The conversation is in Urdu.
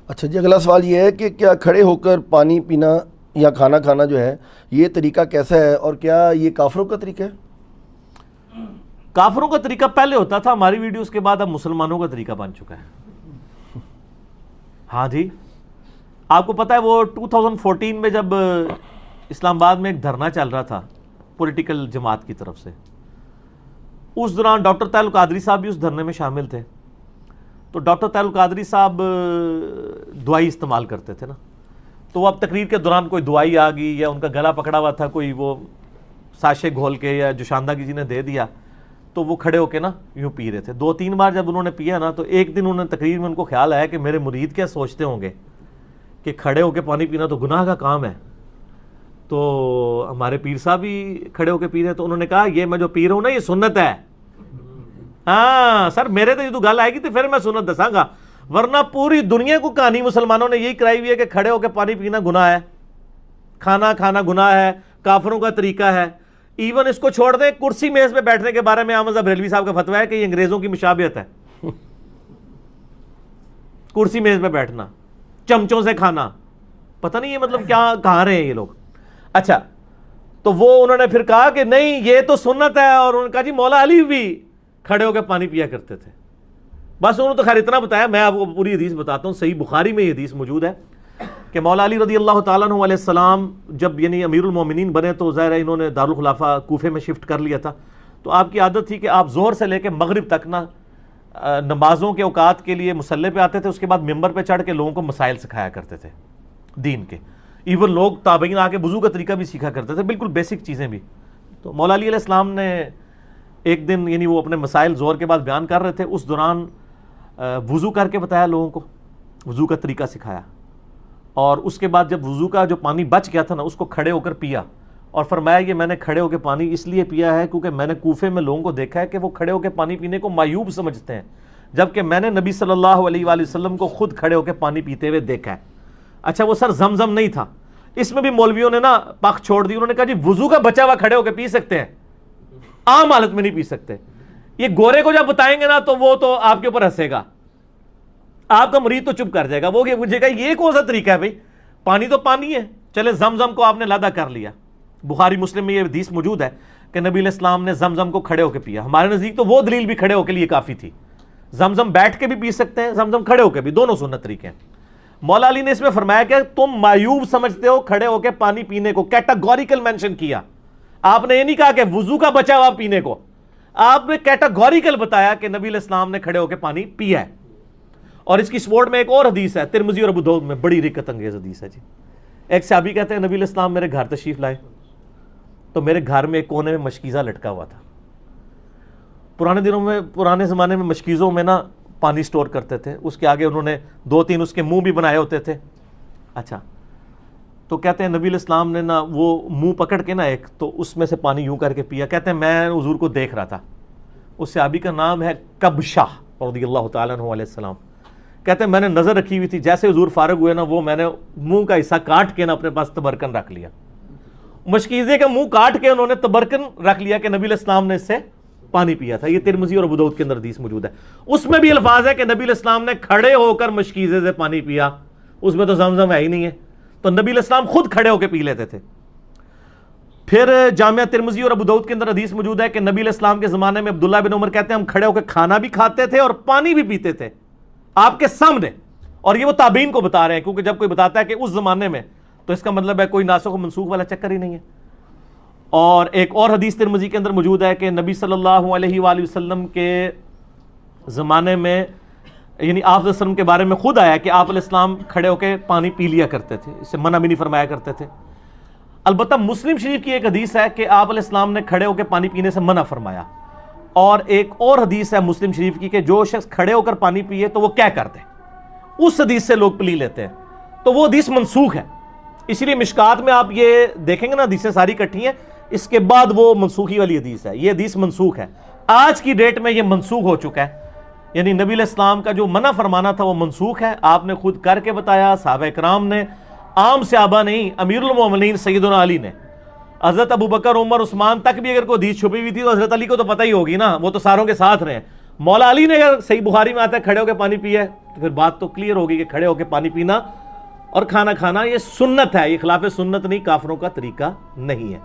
اچھا جی، اگلا سوال یہ ہے کہ کیا کھڑے ہو کر پانی پینا یا کھانا کھانا جو ہے یہ طریقہ کیسا ہے، اور کیا یہ کافروں کا طریقہ ہے؟ کافروں کا طریقہ پہلے ہوتا تھا، ہماری ویڈیوز کے بعد اب مسلمانوں کا طریقہ بن چکا ہے۔ ہاں جی، آپ کو پتہ ہے وہ 2014 میں جب اسلام آباد میں ایک دھرنا چل رہا تھا پولیٹیکل جماعت کی طرف سے، اس دوران ڈاکٹر طاہر القادری صاحب بھی اس دھرنے میں شامل تھے۔ تو ڈاکٹر طاہر القادری صاحب دوائی استعمال کرتے تھے نا، تو وہ اب تقریر کے دوران کوئی دوائی آ گئی یا ان کا گلا پکڑا ہوا تھا، کوئی وہ ساشے گھول کے یا جوشاندہ کسی نے دے دیا، تو وہ کھڑے ہو کے نا یوں پی رہے تھے۔ 2-3 بار جب انہوں نے پیا نا، تو ایک دن انہوں نے تقریر میں ان کو خیال آیا کہ میرے مرید کیا سوچتے ہوں گے کہ کھڑے ہو کے پانی پینا تو گناہ کا کام ہے، تو ہمارے پیر صاحب بھی کھڑے ہو کے پی رہے ہیں۔ تو انہوں نے کہا یہ میں جو پی رہا ہوں نا یہ سنت ہے۔ ہاں سر، میرے تو یہ تو گل آئے گی تو پھر میں سنت دساں گا، ورنہ پوری دنیا کو کہانی مسلمانوں نے یہی کرائی ہوئی ہے کہ کھڑے ہو کے پانی پینا گناہ ہے، کھانا کھانا گناہ ہے، کافروں کا طریقہ ہے۔ ایون اس کو چھوڑ دیں، کرسی میز پہ بیٹھنے کے بارے میں احمد بریلوی صاحب کا فتویٰ ہے کہ یہ انگریزوں کی مشابہت ہے۔ کرسی میز پہ بیٹھنا، چمچوں سے کھانا، پتہ نہیں یہ مطلب کیا کہاں رہے ہیں یہ لوگ۔ اچھا، تو وہ انہوں نے پھر کہا کہ نہیں یہ تو سنت ہے، اور انہوں نے کہا جی مولا علی بھی کھڑے ہو کے پانی پیا کرتے تھے۔ بس انہوں نے تو خیر اتنا بتایا، میں آپ کو پوری حدیث بتاتا ہوں، صحیح بخاری میں یہ حدیث موجود ہے کہ مولا علی رضی اللہ تعالیٰ عنہ علیہ السلام جب یعنی امیر المومنین بنے تو ظاہر ہے انہوں نے دارالخلافہ کوفے میں شفٹ کر لیا تھا، تو آپ کی عادت تھی کہ آپ ظہر سے لے کے مغرب تک نا نمازوں کے اوقات کے لیے مصلی پہ آتے تھے، اس کے بعد ممبر پہ چڑھ کے لوگوں کو مسائل سکھایا کرتے تھے دین کے۔ ایون لوگ تابعین آ کے وضو کا طریقہ بھی سیکھا کرتے تھے، بالکل بیسک چیزیں بھی۔ تو مولا علی علیہ السلام نے ایک دن یعنی وہ اپنے مسائل ظہر کے بعد بیان کر رہے تھے، اس دوران وضو کر کے بتایا لوگوں کو، وضو کا طریقہ سکھایا، اور اس کے بعد جب وضو کا جو پانی بچ گیا تھا نا اس کو کھڑے ہو کر پیا، اور فرمایا یہ میں نے کھڑے ہو کے پانی اس لیے پیا ہے کیونکہ میں نے کوفے میں لوگوں کو دیکھا ہے کہ وہ کھڑے ہو کے پانی پینے کو معیوب سمجھتے ہیں، جبکہ میں نے نبی صلی اللہ علیہ وآلہ وسلم کو خود کھڑے ہو کے پانی پیتے ہوئے دیکھا ہے۔ اچھا وہ سر زمزم نہیں تھا، اس میں بھی مولویوں نے نا پاک چھوڑ دی، انہوں نے کہا جی وضو کا بچا ہوا کھڑے ہو کے پی سکتے ہیں، عام حالت میں نہیں پی سکتے۔ یہ گورے کو جب بتائیں گے نا تو وہ تو آپ کے اوپر ہنسے گا، آپ کا مرید تو چپ کر جائے گا، وہ پوچھے گا یہ کون سا طریقہ ہے بھائی، پانی تو پانی ہے، چلے زمزم کو آپ نے لادا کر لیا۔ بخاری مسلم میں یہ حدیث موجود ہے کہ نبی علیہ السلام نے زمزم کو کھڑے ہو کے پیا۔ ہمارے نزدیک تو وہ دلیل بھی کھڑے ہو کے لیے کافی تھی، زمزم بیٹھ کے بھی پی سکتے ہیں، زمزم کھڑے ہو کے بھی، دونوں سنت طریقے ہیں۔ مولا علی نے اس میں فرمایا کہ تم معیوب سمجھتے ہو کھڑے ہو کے پانی پینے کو، کیٹاگوریکل مینشن کیا۔ آپ نے یہ نہیں کہا کہ وضو کا بچا ہوا پینے کو، آپ نے کیٹاگوریکل بتایا کہ نبی علیہ السلام نے کھڑے ہو کے پانی پیا ہے۔ اور اس کی سپورٹ میں ایک اور حدیث ہے ترمذی اور ابو داؤد میں، بڑی رکت انگیز حدیث ہے جی۔ ایک صحابی کہتے ہیں نبی علیہ السلام میرے گھر تشریف لائے تو میرے گھر میں ایک کونے میں مشکیزہ لٹکا ہوا تھا۔ پرانے زمانے میں مشکیزوں میں نا پانی سٹور کرتے تھے، اس کے آگے انہوں نے 2-3 اس کے منہ بھی بنائے ہوتے تھے۔ اچھا، تو کہتے ہیں نبی علیہ السلام نے نا وہ منہ پکڑ کے نا ایک تو اس میں سے پانی یوں کر کے پیا۔ کہتے ہیں میں حضور کو دیکھ رہا تھا، اس صحابی کا نام ہے کبشہ رضی اللہ تعالیٰ عنہ علیہ السلام۔ کہتے ہیں میں نے نظر رکھی ہوئی تھی، جیسے حضور فارغ ہوئے نا وہ میں نے منہ کا حصہ کاٹ کے نا اپنے پاس تبرکن رکھ لیا، مشکیزے کا منہ کاٹ کے انہوں نے تبرکن رکھ لیا کہ نبی علیہ السلام نے اس سے پانی پیا تھا۔ یہ ترمذی اور ابو داؤد کے اندر حدیث موجود ہے، اس میں بھی الفاظ ہے کہ نبی علیہ السلام نے کھڑے ہو کر مشکیزے سے پانی پیا، اس میں تو زمزم ہے ہی نہیں ہے، تو نبی علیہ السلام خود کھڑے ہو کے پی لیتے تھے۔ پھر جامعہ ترمذی اور ابو داؤد کے اندر حدیث موجود ہے کہ نبی علیہ السلام کے زمانے میں عبداللہ بن عمر کہتے ہیں ہم کھڑے ہو کے کھانا بھی کھاتے تھے اور پانی بھی پیتے تھے آپ کے سامنے، اور یہ وہ تابعین کو بتا رہے ہیں، کیونکہ جب کوئی بتاتا ہے کہ اس زمانے میں تو اس کا مطلب ہے کوئی ناسخ و منسوخ والا چکر ہی نہیں ہے۔ اور ایک اور حدیث ترمذی کے اندر موجود ہے کہ نبی صلی اللہ علیہ وآلہ وسلم کے زمانے میں یعنی آپ علیہ وسلم کے بارے میں خود آیا کہ آپ علیہ السلام کھڑے ہو کے پانی پی لیا کرتے تھے، اسے منع بھی نہیں فرمایا کرتے تھے۔ البتہ مسلم شریف کی ایک حدیث ہے کہ آپ علیہ السلام نے کھڑے ہو کے پانی پینے سے منع فرمایا، اور ایک اور حدیث ہے مسلم شریف کی کہ جو شخص کھڑے ہو کر پانی پیے تو وہ کیا کرتے، اس حدیث سے لوگ پلی لیتے ہیں، تو وہ حدیث منسوخ ہے۔ اسی لیے مشکات میں آپ یہ دیکھیں گے نا حدیثیں ساری کٹھی ہیں، اس کے بعد وہ منسوخی والی حدیث ہے، یہ حدیث منسوخ ہے، آج کی ڈیٹ میں یہ منسوخ ہو چکا ہے، یعنی نبی علیہ السلام کا جو منع فرمانا تھا وہ منسوخ ہے، آپ نے خود کر کے بتایا، صحابہ کرام نے، عام صحابہ نہیں، امیر المومنین سیدنا علی نے، حضرت ابو بکر عمر عثمان تک بھی اگر کوئی حدیث چھپی ہوئی تھی تو حضرت علی کو تو پتہ ہی ہوگی نا، وہ تو ساروں کے ساتھ رہے ہیں، مولا علی نے اگر صحیح بخاری میں آتا ہے کھڑے ہو کے پانی پیا ہے تو پھر بات تو کلیئر ہوگی کہ کھڑے ہو کے پانی پینا اور کھانا کھانا یہ سنت ہے، یہ خلاف سنت نہیں، کافروں کا طریقہ نہیں ہے.